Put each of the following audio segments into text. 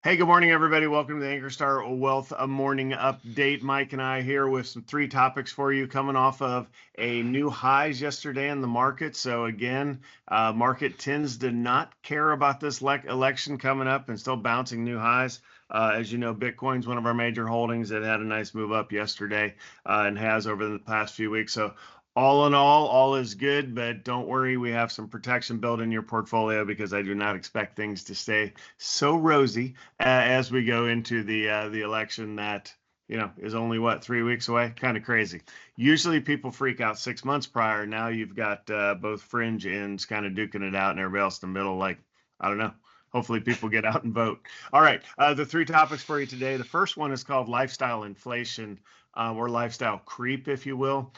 Hey, good morning, everybody. Welcome to the Ankerstar Wealth Morning Update. Mike and I here with some three topics for you coming off of a new highs yesterday in the market. So again, market tends to not care about this election coming up and still bouncing new highs. As you know, Bitcoin's one of our major holdings. It had a nice move up yesterday and has over the past few weeks. So all in all is good, but don't worry, we have some protection built in your portfolio because I do not expect things to stay so rosy as we go into the election that is only what 3 weeks away. Kind of crazy. Usually people freak out 6 months prior. Now you've got both fringe ends kind of duking it out, and everybody else in the middle. Like, I don't know. Hopefully people get out and vote. All right, the three topics for you today. The first one is called lifestyle inflation. Or lifestyle creep, if you will.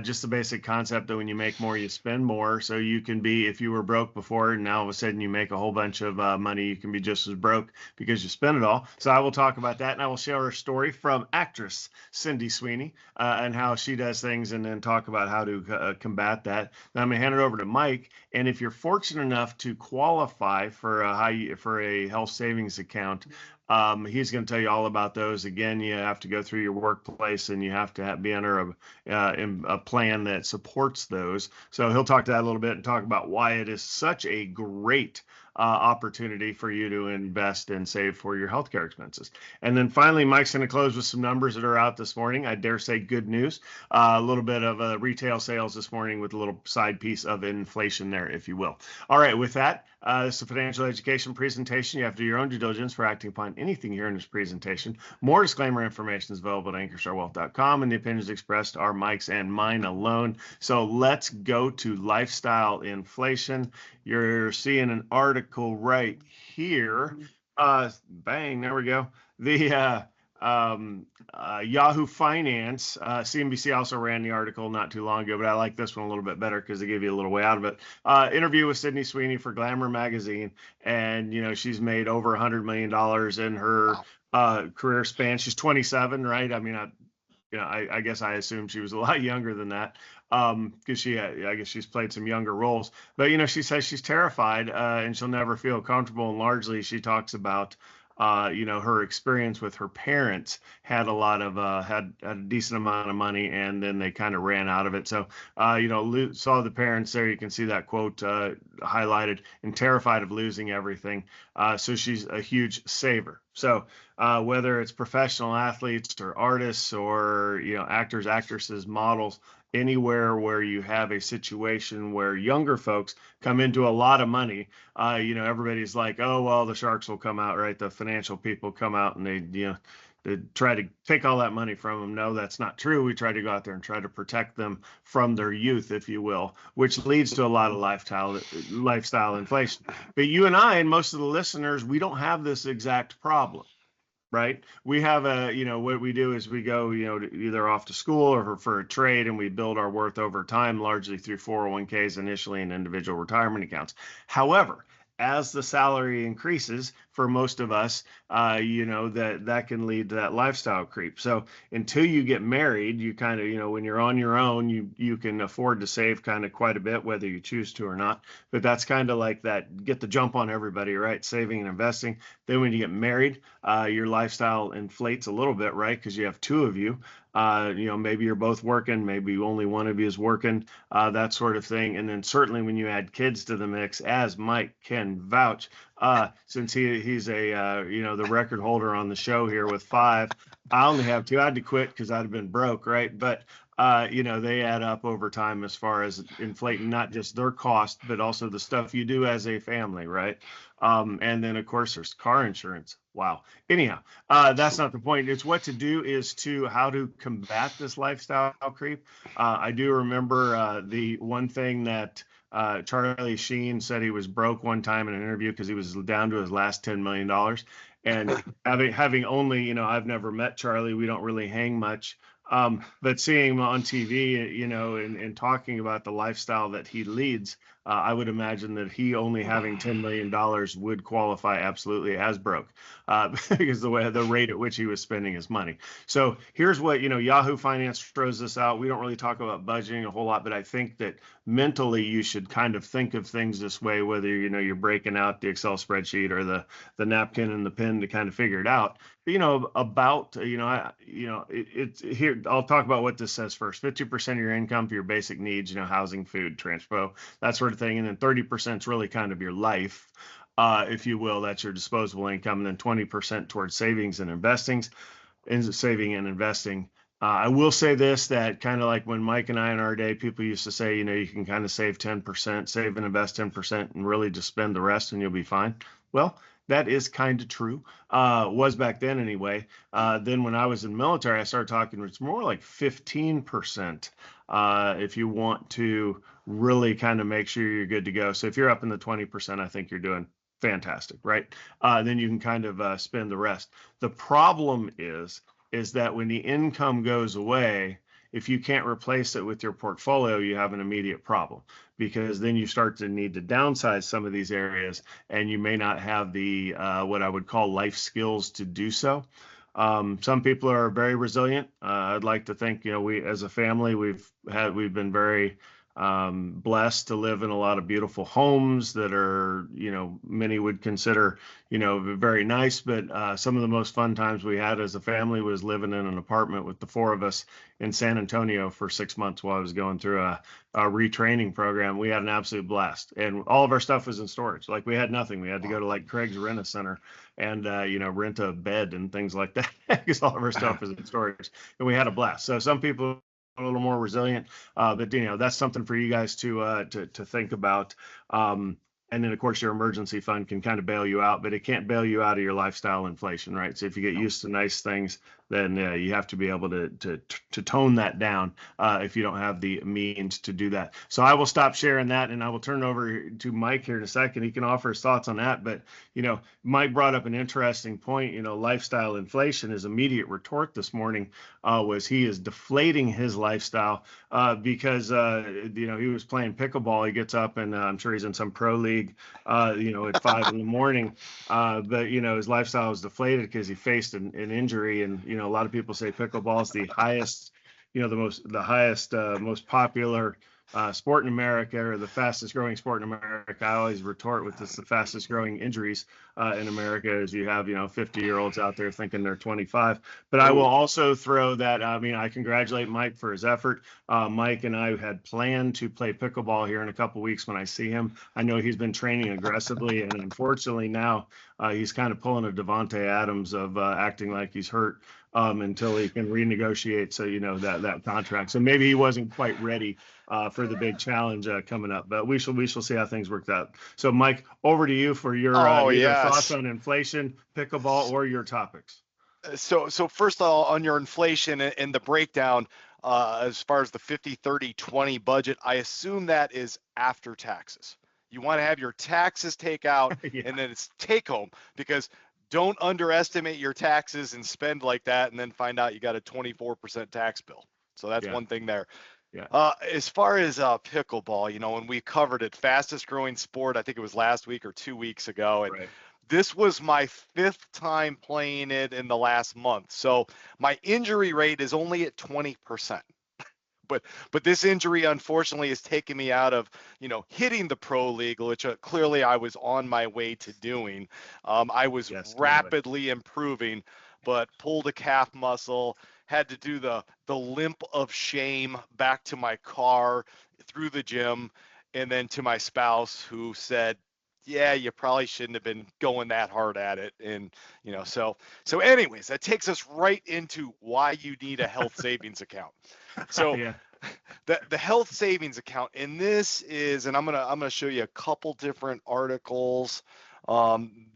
Just the basic concept that when you make more, you spend more. So you can be, if you were broke before, and now all of a sudden you make a whole bunch of money, you can be just as broke because you spend it all. So I will talk about that, and I will share a story from actress Cindy Sweeney and how she does things, and then talk about how to combat that. Then I'm going to hand it over to Mike, and if you're fortunate enough to qualify for a health savings account, he's going to tell you all about those. Again, you have to go through your workplace and you have to be under a plan that supports those. So he'll talk to that a little bit and talk about why it is such a great opportunity for you to invest and save for your healthcare expenses. And then finally, Mike's going to close with some numbers that are out this morning. I dare say good news. A little bit of retail sales this morning with a little side piece of inflation there, if you will. All right, with that, this is a financial education presentation. You have to do your own due diligence for acting upon anything here in this presentation. More disclaimer information is available at ankerstarwealth.com, and the opinions expressed are Mike's and mine alone. So let's go to lifestyle inflation. You're seeing an article right here. Bang, there we go. The Yahoo Finance, CNBC also ran the article not too long ago, but I like this one a little bit better because they give you a little way out of it. Interview with Sydney Sweeney for Glamour magazine, and she's made over $100 million in her career span. She's 27, right? I mean, I guess I assumed she was a lot younger than that, because I guess she's played some younger roles. But she says she's terrified and she'll never feel comfortable. And largely, she talks about her experience with her parents had a decent amount of money, and then they kind of ran out of it. So, saw the parents there. You can see that quote highlighted, and terrified of losing everything. So she's a huge saver. So whether it's professional athletes or artists or, actors, actresses, models, anywhere where you have a situation where younger folks come into a lot of money, everybody's like, oh, well, the sharks will come out, right? The financial people come out and they try to take all that money from them. No, that's not true. We try to go out there and try to protect them from their youth, if you will, which leads to a lot of lifestyle inflation. But you and I, and most of the listeners, we don't have this exact problem. Right. We have what we do is we go, either off to school or for a trade, and we build our worth over time, largely through 401ks initially and individual retirement accounts. However, as the salary increases for most of us, that can lead to that lifestyle creep. So until you get married, you kind of, when you're on your own, you can afford to save kind of quite a bit, whether you choose to or not. But that's kind of like that, get the jump on everybody, right? Saving and investing. Then when you get married, your lifestyle inflates a little bit, right? Because you have two of you. Maybe you're both working, maybe only one of you is working, that sort of thing. And then certainly when you add kids to the mix, as Mike can vouch, since he's the record holder on the show here with 5. I only have 2. I had to quit because I'd have been broke, right? But they add up over time as far as inflating not just their cost, but also the stuff you do as a family, right? And then, of course, there's car insurance. Wow. Anyhow, that's not the point. It's what to do is how to combat this lifestyle creep. I do remember the one thing that Charlie Sheen said. He was broke one time in an interview because he was down to his last $10 million. And having only, I've never met Charlie. We don't really hang much. But seeing him on TV, and talking about the lifestyle that he leads, I would imagine that he only having $10 million would qualify absolutely as broke, because the rate at which he was spending his money. So here's what, Yahoo Finance throws this out. We don't really talk about budgeting a whole lot, but I think that mentally you should kind of think of things this way, whether, you're breaking out the Excel spreadsheet or the napkin and the pen to kind of figure it out. It's here. I'll talk about what this says first. 50% of your income for your basic needs, housing, food, transpo, that sort of thing. And then 30% is really kind of your life, if you will. That's your disposable income. And then 20% towards savings and saving and investing. I will say this, that kind of like when Mike and I in our day, people used to say, you can kind of save 10%, save and invest 10%, and really just spend the rest and you'll be fine. Well, that is kind of true. Was back then anyway. Then when I was in the military, I started talking, it's more like 15% if you want to really kind of make sure you're good to go. So if you're up in the 20%, I think you're doing fantastic, right? Then you can kind of spend the rest. The problem is that when the income goes away, if you can't replace it with your portfolio, you have an immediate problem, because then you start to need to downsize some of these areas, and you may not have the what I would call life skills to do so. Some people are very resilient. I'd like to think, we as a family, we've been very blessed to live in a lot of beautiful homes that are, many would consider, very nice. But some of the most fun times we had as a family was living in an apartment with the four of us in San Antonio for 6 months while I was going through a retraining program. We had an absolute blast, and all of our stuff was in storage. Like, we had nothing. We had to go to like Craig's Rent-A-Center and rent a bed and things like that, because all of our stuff was in storage, and we had a blast. So some people a little more resilient, but that's something for you guys to think about. And then, of course, your emergency fund can kind of bail you out, but it can't bail you out of your lifestyle inflation, right? So if you get used to nice things, then you have to be able to tone that down if you don't have the means to do that. So I will stop sharing that, and I will turn it over to Mike here in a second. He can offer his thoughts on that. But, Mike brought up an interesting point. Lifestyle inflation. His immediate retort this morning was he is deflating his lifestyle because, he was playing pickleball. He gets up, and I'm sure he's in some pro league, at 5 in the morning. But, his lifestyle was deflated because he faced an injury. And, a lot of people say pickleball is the highest, most popular sport in America, or the fastest growing sport in America. I always retort with this: the fastest growing injuries in America, as you have 50-year-olds out there thinking they're 25. But I will also throw that, I congratulate Mike for his effort. Mike and I had planned to play pickleball here in a couple weeks when I see him. I know he's been training aggressively, and unfortunately now he's kind of pulling a Devontae Adams of acting like he's hurt until he can renegotiate, so that contract. So maybe he wasn't quite ready for the big challenge coming up, but we shall see how things work out. So Mike, over to you for your thoughts on inflation, pickleball, or your topics. So first of all, on your inflation and the breakdown, as far as the 50-30-20 budget, I assume that is after taxes. You want to have your taxes take out Yeah. and then it's take home, because don't underestimate your taxes and spend like that and then find out you got a 24% tax bill. So that's one thing there. Yeah. As far as pickleball, when we covered it, fastest growing sport, I think it was last week or 2 weeks ago. And this was my 5th time playing it in the last month. So my injury rate is only at 20%. But this injury, unfortunately, has taken me out of, hitting the pro league, which clearly I was on my way to doing. I was rapidly improving, but pulled a calf muscle, had to do the limp of shame back to my car, through the gym, and then to my spouse, who said, yeah, you probably shouldn't have been going that hard at it. And, so anyways, that takes us right into why you need a health savings account. So the health savings account, and this is, and I'm gonna show you a couple different articles.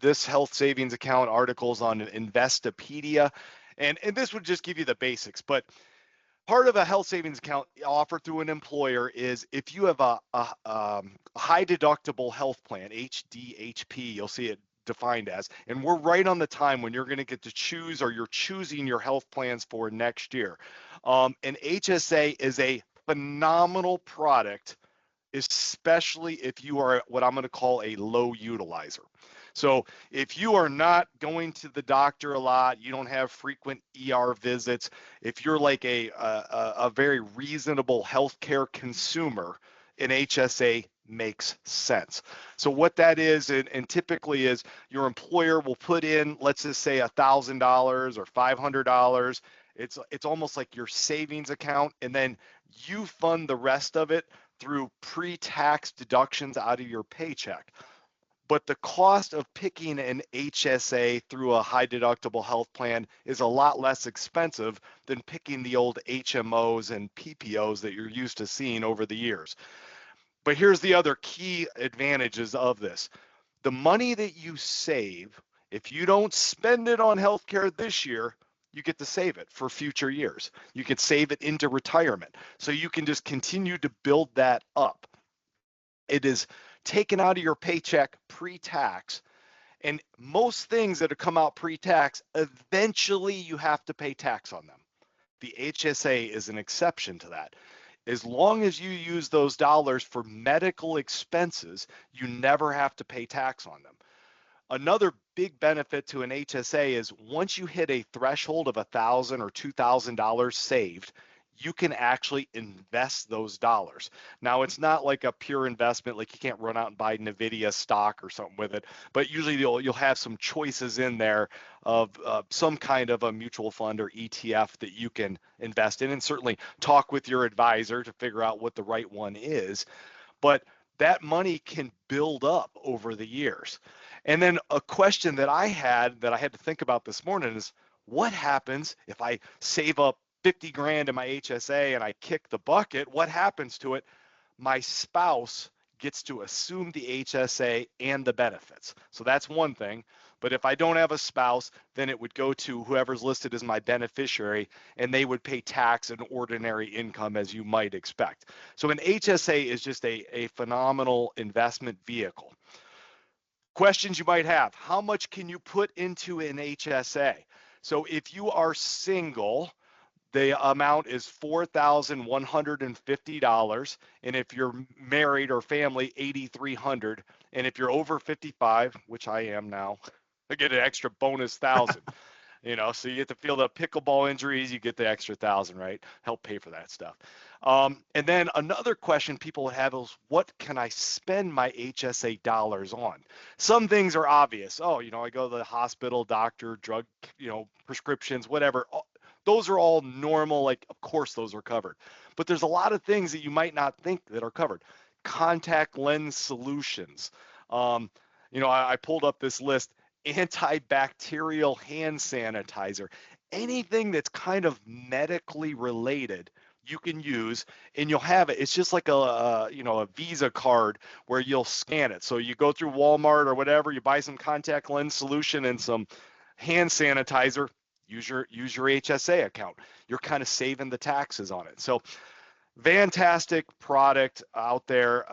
This health savings account articles on Investopedia, and this would just give you the basics. But part of a health savings account offered through an employer is if you have a high deductible health plan, HDHP, you'll see it defined as, and we're right on the time when you're going to get to choose, or you're choosing your health plans for next year. And HSA is a phenomenal product especially if you are what I'm going to call a low utilizer. So if you are not going to the doctor a lot, you don't have frequent ER visits, if you're like a very reasonable healthcare consumer, an HSA makes sense. So what that is, and typically is your employer will put in, let's just say $1,000 or $500. It's almost like your savings account, and then you fund the rest of it through pre-tax deductions out of your paycheck. But the cost of picking an HSA through a high deductible health plan is a lot less expensive than picking the old HMOs and PPOs that you're used to seeing over the years. But here's the other key advantages of this. The money that you save, if you don't spend it on healthcare this year, you get to save it for future years. You can save it into retirement. So you can just continue to build that up. It is taken out of your paycheck pre-tax, and most things that have come out pre-tax, eventually you have to pay tax on them. The HSA is an exception to that. As long as you use those dollars for medical expenses, you never have to pay tax on them. Another big benefit to an HSA is once you hit a threshold of $1,000 or $2,000 saved, you can actually invest those dollars. Now, it's not like a pure investment, like you can't run out and buy NVIDIA stock or something with it, but usually you'll have some choices in there of some kind of a mutual fund or ETF that you can invest in, and certainly talk with your advisor to figure out what the right one is. But that money can build up over the years. And then a question that I had to think about this morning is, what happens if I save up 50 grand in my HSA and I kick the bucket? What happens to it? My spouse gets to assume the HSA and the benefits. So that's one thing. But if I don't have a spouse, then it would go to whoever's listed as my beneficiary, and they would pay tax and ordinary income, as you might expect. So an HSA is just a phenomenal investment vehicle. Questions you might have: how much can you put into an HSA? So if you are single, the amount is $4,150, and if you're married or family, $8,300. And if you're over 55, which I am now, I get an extra bonus $1,000. So you get to feel the pickleball injuries, you get the extra $1,000, right? Help pay for that stuff. And then another question people would have is, what can I spend my HSA dollars on? Some things are obvious. Oh, I go to the hospital, doctor, drug, prescriptions, whatever. Those are all normal, like, of course those are covered. But there's a lot of things that you might not think that are covered. Contact lens solutions. I pulled up this list: antibacterial hand sanitizer. Anything that's kind of medically related, you can use, and you'll have it. It's just like a Visa card where you'll scan it. So you go through Walmart or whatever, you buy some contact lens solution and some hand sanitizer. Use your HSA account. You're kind of saving the taxes on it. So fantastic product out there.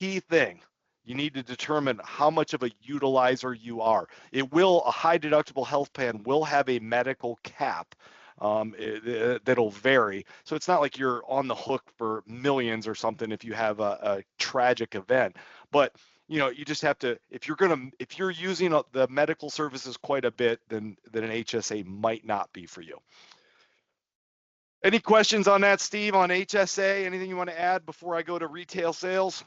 Key thing, you need to determine how much of a utilizer you are. A high deductible health plan will have a medical cap that'll vary. So it's not like you're on the hook for millions or something if you have a tragic event. But you just have to, if you're using the medical services quite a bit, then an HSA might not be for you. Any questions on that, Steve, on HSA? Anything you want to add before I go to retail sales?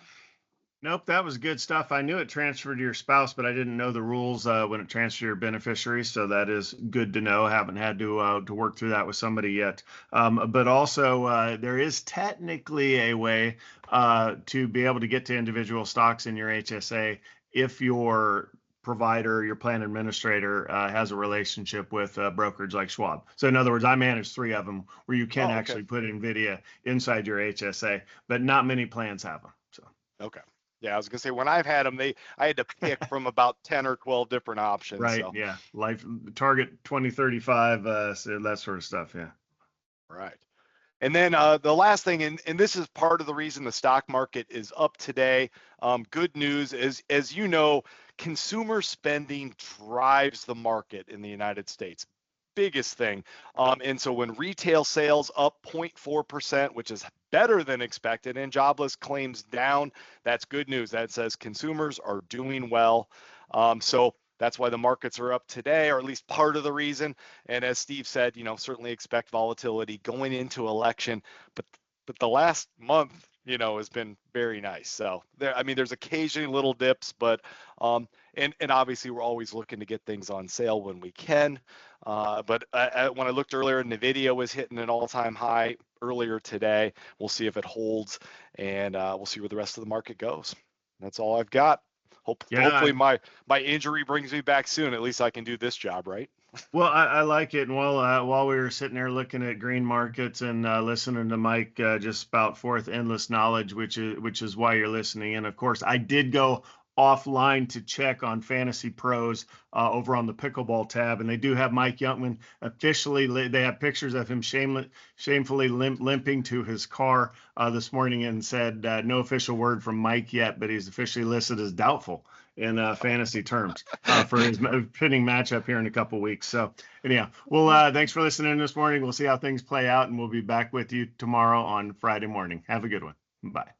Nope, that was good stuff. I knew it transferred to your spouse, but I didn't know the rules when it transferred to your beneficiary. So that is good to know. Haven't had to work through that with somebody yet. But also, there is technically a way to be able to get to individual stocks in your HSA if your provider, your plan administrator, has a relationship with a brokerage like Schwab. So in other words, I manage 3 of them where you can actually put NVIDIA inside your HSA, but not many plans have them. So okay. Yeah, I was gonna say, when I've had them, I had to pick from about 10 or 12 different options. Right. So. Yeah. Life target 2035, so that sort of stuff. Yeah. Right. And then the last thing, and this is part of the reason the stock market is up today. Good news is, as you know, consumer spending drives the market in the United States. biggest thing. And so when retail sales up 0.4%, which is better than expected, and jobless claims down, that's good news. That says consumers are doing well. So that's why the markets are up today, or at least part of the reason. And as Steve said, certainly expect volatility going into election, but the last month, has been very nice. So there's occasionally little dips, but and obviously we're always looking to get things on sale when we can. But when I looked earlier, NVIDIA was hitting an all-time high earlier today. We'll see if it holds, and we'll see where the rest of the market goes. That's all I've got. Hopefully my injury brings me back soon. At least I can do this job, right? Well, I like it. And while we were sitting there looking at green markets and listening to Mike just spout forth endless knowledge, which is why you're listening. And of course, I did go offline to check on Fantasy Pros over on the Pickleball tab, and they do have Mike Youngman officially. They have pictures of him shamefully limping to his car this morning, and said no official word from Mike yet, but he's officially listed as doubtful in fantasy terms for his pitting matchup here in a couple weeks. So anyhow, well, thanks for listening this morning. We'll see how things play out, and we'll be back with you tomorrow on Friday morning. Have a good one. Bye.